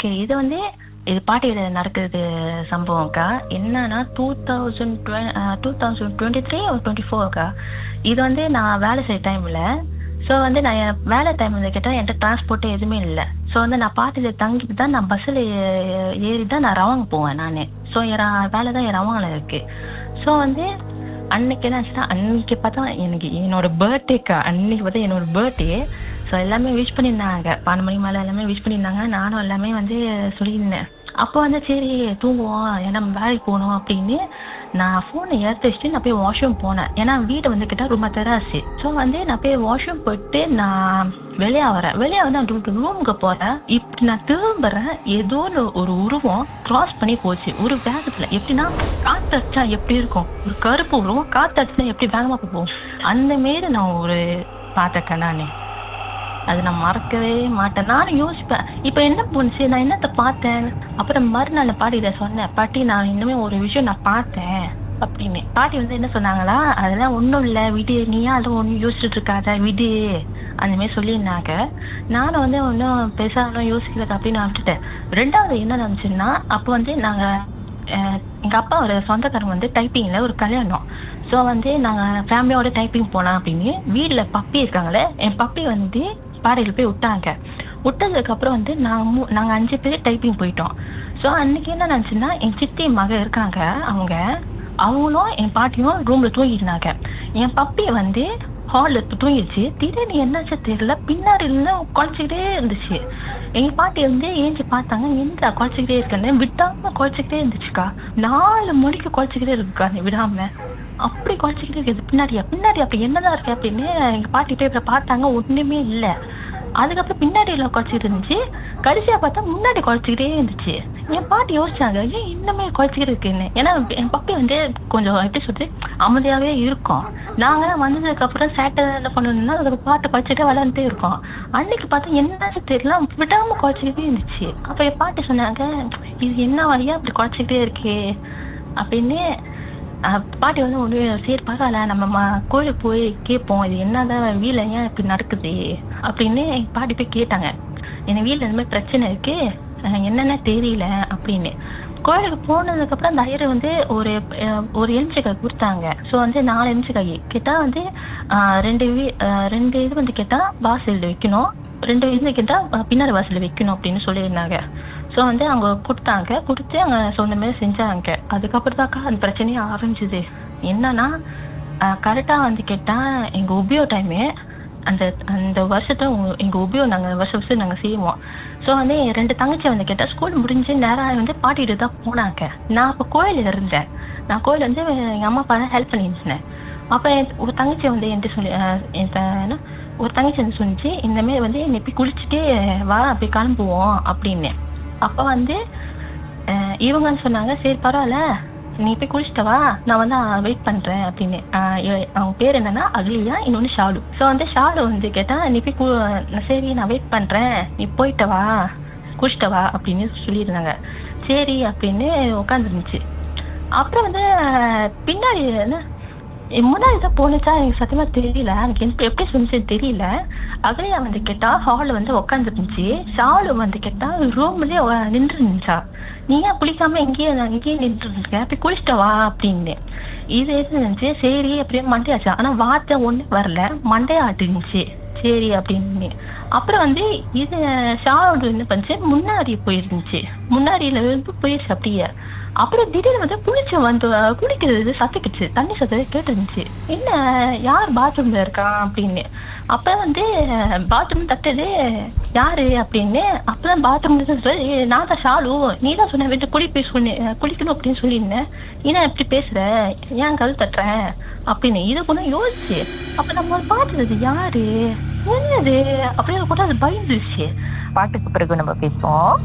Okay. இது பாட்டியில நடக்குது சம்பவம்க்கா. என்னன்னா 2023 or 24க்கா. இது நான் வேலை செய்ய டைம்ல. ஸோ நான் என் வேலை டைம் கேட்டால் என்கிட்ட டிரான்ஸ்போர்ட்டே எதுவுமே இல்லை. ஸோ நான் பாட்டியில் தங்கிட்டு தான் நான் பஸ்ஸில் ஏறி தான் நான் ரவாங்க போவேன் நான். ஸோ என் வேலை தான் என் ரவாங்கில் இருக்குது. ஸோ அன்னைக்கு என்ன ஆச்சுன்னா, அன்னைக்கு பார்த்தா எனக்கு என்னோட பர்த்டேக்கா. அன்னைக்கு பார்த்தா என்னோட பர்த்டே. ஸோ எல்லாமே விஷ் பண்ணியிருந்தாங்க. 12 மணி மேலே எல்லாமே விஷ் பண்ணியிருந்தாங்க. நானும் எல்லாமே சொல்லியிருந்தேன். அப்போ சரி தூங்குவோம், ஏன்னா வேலைக்கு போகணும் அப்படின்னு நான் ஃபோனை எடுத்து வச்சுட்டு நான் போய் வாஷ்ரூம் போனேன். ஏன்னா வீடு கிட்ட ரொம்ப தெராசு. ஸோ நான் போய் வாஷ்ரூம் போயிட்டு நான் வெளியே நான் ரூமுக்கு போகிறேன். இப்படி நான் திரும்புறேன், ஏதோ ஒரு உருவம் கிராஸ் பண்ணி போச்சு ஒரு வேகத்தில். எப்படின்னா காற்றடிச்சா எப்படி இருக்கும், ஒரு கருப்பு உருவம் காற்றடிச்சா எப்படி வேகமாக போகும், அந்த மாரி நான் ஒரு பார்த்தேன் நானே. அது நான் மறக்கவே மாட்டேன். நானும் யோசிப்பேன், இப்போ என்ன போணுச்சு, நான் என்னத்தை பார்த்தேன். அப்புறம் மறுநாள் பாட்டிகிட்ட சொன்னேன், பாட்டி நான் இன்னுமே ஒரு விஷயம் நான் பார்த்தேன் அப்படின்னு. பாட்டி என்ன சொன்னாங்களா, அதெல்லாம் ஒன்றும் இல்லை விடு, நீயா அதுவும் ஒன்றும் யோசிச்சுட்டு இருக்காத விடு அந்த மாதிரி சொல்லியிருந்தாங்க. நானும் ஒன்றும் பெருசாக யோசிக்கல அப்படின்னு நான் விட்டுட்டேன். ரெண்டாவது என்ன நடந்துச்சுன்னா, அப்போ நாங்கள் எங்கள் அப்பா ஒரு சொந்தக்காரங்க டைப்பிங்கில் ஒரு கல்யாணம். ஸோ நாங்கள் ஃபேமிலியோட டைப்பிங் போகலாம் அப்படின்னு வீட்டில் பப்பி இருக்காங்களே, என் பப்பி பாடையில் போய் விட்டாங்க. விட்டதுக்கப்புறம் நாங்கள் 5 பேர் டைப்பிங் போயிட்டோம். ஸோ அன்றைக்கி என்ன நினச்சுன்னா, என் சித்தி மக இருக்காங்க, அவங்களும் என் பாட்டியும் ரூமில் தூங்கிட்டாங்க. என் பப்பி ஹாலில் தூங்கிடுச்சு. திடீர்னு என்னாச்சு தெரியல, பின்னாடி குழச்சிக்கிட்டே இருந்துச்சு. எங்கள் பாட்டி ஏஞ்சி பார்த்தாங்க, எந்த குழச்சிக்கிட்டே இருக்கேன்னு விடாமல் குழச்சிக்கிட்டே இருந்துச்சுக்கா. 4 மணிக்கு குழச்சிக்கிட்டே இருக்குக்கா, நீ விடாமல் அப்படி குழச்சிக்கிட்டே இருக்குது. பின்னாடி அப்படி என்னதான் இருக்கு அப்படின்னு எங்கள் பாட்டி போய் பார்த்தாங்க, ஒன்றுமே இல்லை. அதுக்கப்புறம் பின்னாடியில் குழச்சிக்கிட்டு இருந்துச்சு. கடைசியாக பார்த்தா முன்னாடி குழச்சிக்கிட்டே இருந்துச்சு. என் பாட்டி யோசிச்சாங்க, ஏன் இன்னுமே குழச்சிக்கிட்டு இருக்குன்னு. ஏன்னா என் பப்பி கொஞ்சம் எப்படி சொல்றது அமைதியாகவே இருக்கும். நாங்கள் வந்ததுக்கப்புறம் சேட்டை என்ன பண்ணணும்னா அதை பாட்டு குழச்சிக்கிட்டே விளையாண்டுட்டே இருக்கோம். அன்னைக்கு பார்த்தா என்னன்னு தெரியல, விடாமல் குழச்சிக்கிட்டே இருந்துச்சு. அப்போ என் பாட்டி சொன்னாங்க, இது என்ன வழியா அப்படி குழச்சிக்கிட்டே இருக்கே அப்படின்னு. பாட்டி ஒன்று சரி பரவாயில்ல, நம்ம கோயிலுக்கு போய் கேட்போம், இது என்னதான் வீட்டில் ஏன் இப்படி நடக்குது அப்படின்னு எங்கள் பாட்டி போய் கேட்டாங்க. என் வீட்டில் இந்த மாதிரி பிரச்சனை இருக்கு, என்னென்ன தெரியல அப்படின்னு. கோயிலுக்கு போனதுக்கப்புறம் அந்த ஐயர் ஒரு எலுமிச்சக்காய் கொடுத்தாங்க. ஸோ 4 எலுமிச்சக்காய் கேட்டால் 2 இது கேட்டால் வாசலில் வைக்கணும், 2 இது கேட்டால் பின்னாடி வாசலில் வைக்கணும் அப்படின்னு சொல்லியிருந்தாங்க. ஸோ அவங்க கொடுத்து அவங்க சொன்ன மாதிரி செஞ்சாங்க. அதுக்கப்புறம் தாக்கா அந்த பிரச்சனையே ஆரம்பிச்சுது. என்னன்னா கரெக்டாக கேட்டால் எங்கள் உபயோ டைமு அந்த வருஷத்தை எங்கள் உபயோ நாங்கள் வருஷம் நாங்கள் செய்வோம். ஸோ என் 2 தங்கச்சி கேட்டால் ஸ்கூல் முடிஞ்சு நேராக பாட்டிகிட்டு தான் போனாங்க. நான் அப்போ கோயிலில் இருந்தேன். நான் கோயில் எங்கள் அம்மா அப்பா தான் ஹெல்ப் பண்ணியிருந்தேன். அப்போ ஒரு தங்கச்சி என்கிட்ட சொல்லி ஒரு தங்கச்சி சொன்னிச்சு, இந்தமாரி என்னை போய் குளிச்சுட்டே வா அப்படி கிளம்புவோம் அப்படின்னு. அப்போ இவங்க சொன்னாங்க, சரி பரவாயில்ல நீ போய் குளிச்சுட்டவா, நான் வெயிட் பண்ணுறேன் அப்படின்னு. அவங்க பேர் என்னன்னா அகலியா, இன்னொன்று ஷாலு. ஸோ ஷாலு கேட்டால் நீ போய் சரி நான் வெயிட் பண்ணுறேன், நீ போயிட்டவா குளிச்சுட்டவா அப்படின்னு சொல்லியிருந்தாங்க. சரி அப்படின்னு உட்காந்துருந்துச்சு. அப்புறம் பின்னாடி முன்னாடி தான் போனுச்சா எனக்கு சத்தியமாக தெரியல, எனக்கு எப்படி சொன்னிச்சுன்னு தெரியல. அகலியா கேட்டா ஹாலில் உட்காந்துருந்துச்சு. ஷாலு கேட்டா ரூம்லேயே நின்று இருந்துச்சா. நீ ஏன் குளிக்காம இங்கேயே நின்று இருக்க, போய் குளிச்சிட்டவா அப்படின்னு. இது எது இருந்துச்சு, சரி அப்படியே மண்டையாச்சா. ஆனால் வார்த்தை ஒன்றும் வரல, மண்டையா ஆட்டுருந்துச்சு. சரி அப்படின்னு. அப்புறம் இது ஷாலு என்ன பண்ணிச்சு, முன்னாடி போயிருந்துச்சு. முன்னாடியில போயிடுச்சு அப்படியே. அப்புறம் திடீர்னு குளிக்கிறது சத்துக்கிடுச்சு, தண்ணி சத்தத்தை கேட்டுருந்துச்சு. என்ன யார் பாத்ரூம்ல இருக்கான் அப்படின்னு. அப்போ பாத்ரூம் தட்டது யாரு அப்படின்னு. அப்பதான் பாத்ரூம்ல நான் தான் ஷாலு, நீ தான் சொன்ன வீட்டு குளிக்கணும் அப்படின்னு சொல்லியிருந்தேன், ஏன்னா எப்படி பேசுற, ஏன் கல் தட்டுறேன் அப்படின்னு. இதை கொஞ்சம் யோசிச்சு அப்ப நம்ம பார்த்தது யாரு என்னது அப்படின்னு கூட அது பயந்துருச்சு. பாட்டுக்கு பிறகு நம்ம பேசுவோம்.